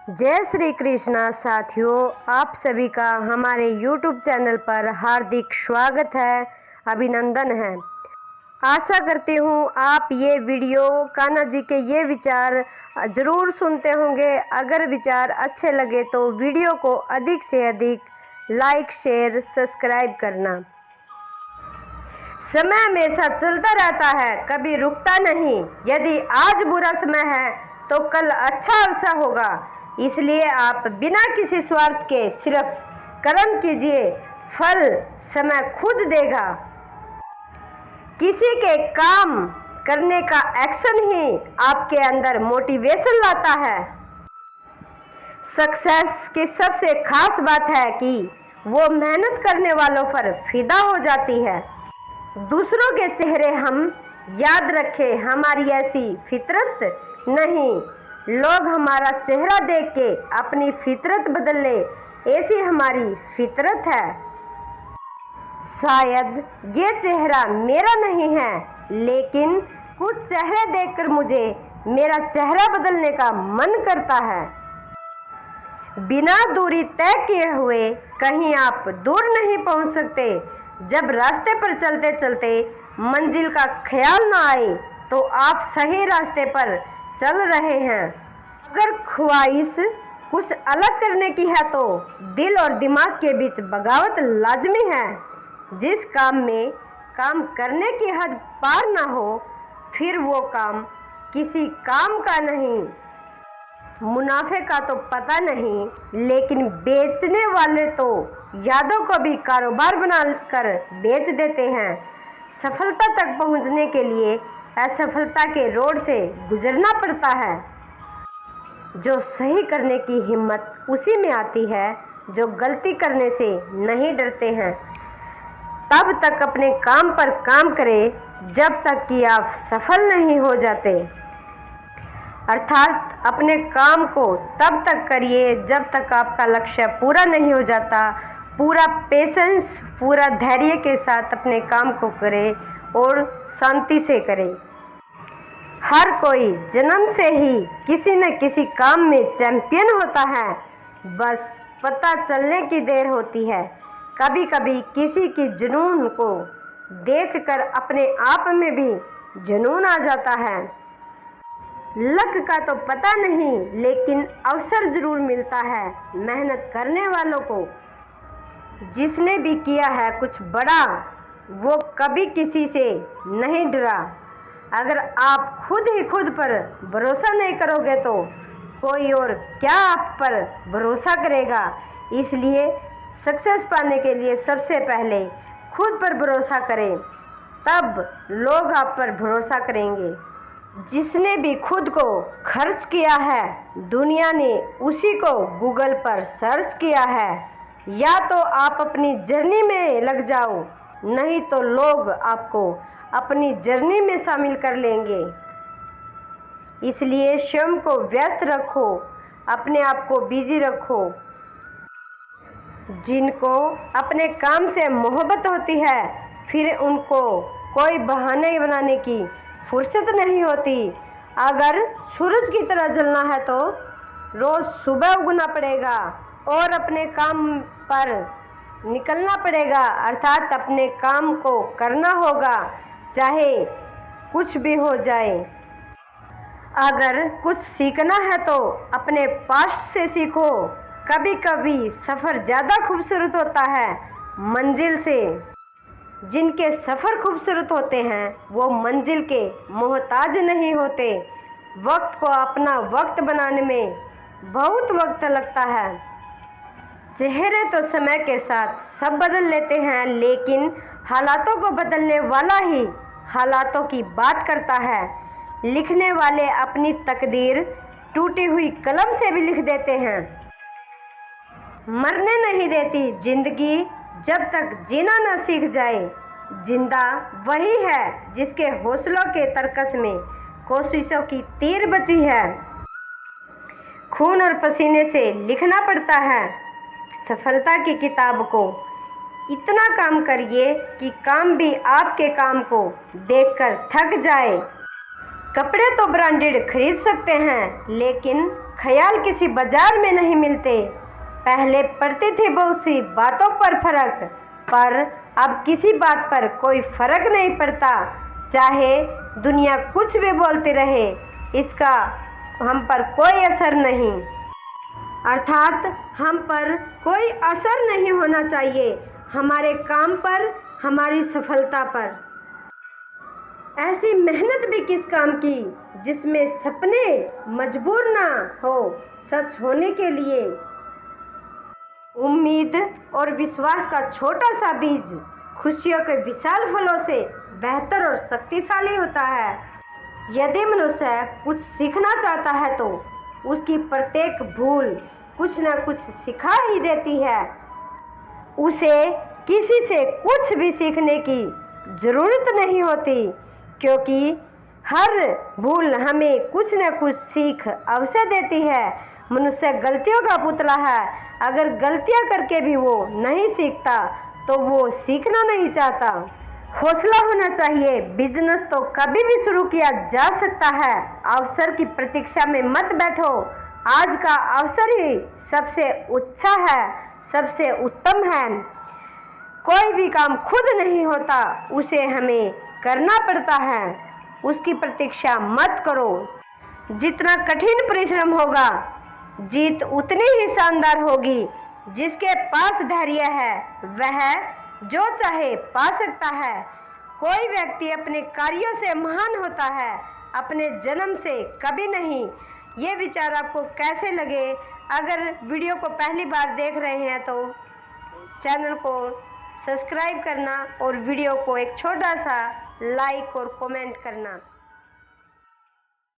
जय श्री कृष्णा साथियों, आप सभी का हमारे YouTube चैनल पर हार्दिक स्वागत है, अभिनंदन है। आशा करती हूँ आप ये वीडियो कान्हा जी के ये विचार ज़रूर सुनते होंगे। अगर विचार अच्छे लगे तो वीडियो को अधिक से अधिक लाइक, शेयर, सब्सक्राइब करना। समय हमेशा चलता रहता है, कभी रुकता नहीं। यदि आज बुरा समय है तो कल अच्छा अवसर होगा। इसलिए आप बिना किसी स्वार्थ के सिर्फ कर्म कीजिए, फल समय खुद देगा। किसी के काम करने का एक्शन ही आपके अंदर मोटिवेशन लाता है। सक्सेस की सबसे खास बात है कि वो मेहनत करने वालों पर फिदा हो जाती है। दूसरों के चेहरे हम याद रखें, हमारी ऐसी फितरत नहीं। लोग हमारा चेहरा देख के अपनी फितरत बदल ले, ऐसी हमारी फितरत है। शायद ये चेहरा मेरा नहीं है, लेकिन कुछ चेहरे देखकर मुझे मेरा चेहरा बदलने का मन करता है। बिना दूरी तय किए हुए कहीं आप दूर नहीं पहुंच सकते। जब रास्ते पर चलते चलते मंजिल का ख्याल ना आए तो आप सही रास्ते पर चल रहे हैं। अगर ख्वाहिश कुछ अलग करने की है तो दिल और दिमाग के बीच बगावत लाजमी है। जिस काम में काम करने की हद पार ना हो, फिर वो काम किसी काम का नहीं। मुनाफे का तो पता नहीं, लेकिन बेचने वाले तो यादों को भी कारोबार बनाकर बेच देते हैं। सफलता तक पहुंचने के लिए असफलता के रोड से गुजरना पड़ता है। जो सही करने की हिम्मत उसी में आती है जो गलती करने से नहीं डरते हैं। तब तक अपने काम पर काम करें जब तक कि आप सफल नहीं हो जाते। अर्थात अपने काम को तब तक करिए जब तक आपका लक्ष्य पूरा नहीं हो जाता। पूरा पेशेंस, पूरा धैर्य के साथ अपने काम को करें और शांति से करें। हर कोई जन्म से ही किसी न किसी काम में चैंपियन होता है, बस पता चलने की देर होती है। कभी कभी किसी की जुनून को देखकर अपने आप में भी जुनून आ जाता है। लक का तो पता नहीं, लेकिन अवसर ज़रूर मिलता है मेहनत करने वालों को। जिसने भी किया है कुछ बड़ा, वो कभी किसी से नहीं डरा। अगर आप खुद ही खुद पर भरोसा नहीं करोगे तो कोई और क्या आप पर भरोसा करेगा। इसलिए सक्सेस पाने के लिए सबसे पहले खुद पर भरोसा करें, तब लोग आप पर भरोसा करेंगे। जिसने भी खुद को खर्च किया है, दुनिया ने उसी को गूगल पर सर्च किया है। या तो आप अपनी जर्नी में लग जाओ, नहीं तो लोग आपको अपनी जर्नी में शामिल कर लेंगे। इसलिए स्वयं को व्यस्त रखो, अपने आप को बिजी रखो। जिनको अपने काम से मोहब्बत होती है, फिर उनको कोई बहाने बनाने की फुर्सत नहीं होती। अगर सूरज की तरह जलना है तो रोज़ सुबह उगना पड़ेगा और अपने काम पर निकलना पड़ेगा। अर्थात अपने काम को करना होगा, चाहे कुछ भी हो जाए। अगर कुछ सीखना है तो अपने पास्ट से सीखो। कभी कभी सफ़र ज़्यादा खूबसूरत होता है मंजिल से। जिनके सफ़र खूबसूरत होते हैं वो मंजिल के मोहताज नहीं होते। वक्त को अपना वक्त बनाने में बहुत वक्त लगता है। चेहरे तो समय के साथ सब बदल लेते हैं, लेकिन हालातों को बदलने वाला ही हालातों की बात करता है। लिखने वाले अपनी तकदीर टूटी हुई कलम से भी लिख देते हैं। मरने नहीं देती जिंदगी जब तक जीना न सीख जाए। जिंदा वही है जिसके हौसलों के तरकस में कोशिशों की तीर बची है। खून और पसीने से लिखना पड़ता है सफलता की किताब को। इतना काम करिए कि काम भी आपके काम को देखकर थक जाए। कपड़े तो ब्रांडेड खरीद सकते हैं, लेकिन ख्याल किसी बाजार में नहीं मिलते। पहले पड़ती थी बहुत सी बातों पर फर्क, पर अब किसी बात पर कोई फर्क नहीं पड़ता। चाहे दुनिया कुछ भी बोलती रहे, इसका हम पर कोई असर नहीं, अर्थात हम पर कोई असर नहीं होना चाहिए हमारे काम पर, हमारी सफलता पर। ऐसी मेहनत भी किस काम की जिसमें सपने मजबूर ना हो सच होने के लिए। उम्मीद और विश्वास का छोटा सा बीज खुशियों के विशाल फलों से बेहतर और शक्तिशाली होता है। यदि मनुष्य कुछ सीखना चाहता है तो उसकी प्रत्येक भूल कुछ न कुछ सिखा ही देती है। उसे किसी से कुछ भी सीखने की ज़रूरत नहीं होती, क्योंकि हर भूल हमें कुछ न कुछ सीख अवश्य देती है। मनुष्य गलतियों का पुतला है। अगर गलतियां करके भी वो नहीं सीखता तो वो सीखना नहीं चाहता। हौसला होना चाहिए। बिजनेस तो कभी भी शुरू किया जा सकता है। अवसर की प्रतीक्षा में मत बैठो। आज का अवसर ही सबसे अच्छा है, सबसे उत्तम है। कोई भी काम खुद नहीं होता, उसे हमें करना पड़ता है। उसकी प्रतीक्षा मत करो। जितना कठिन परिश्रम होगा, जीत उतनी ही शानदार होगी। जिसके पास धैर्य है वह जो चाहे पा सकता है। कोई व्यक्ति अपने कार्यों से महान होता है, अपने जन्म से कभी नहीं। ये विचार आपको कैसे लगे? अगर वीडियो को पहली बार देख रहे हैं तो चैनल को सब्सक्राइब करना और वीडियो को एक छोटा सा लाइक और कमेंट करना।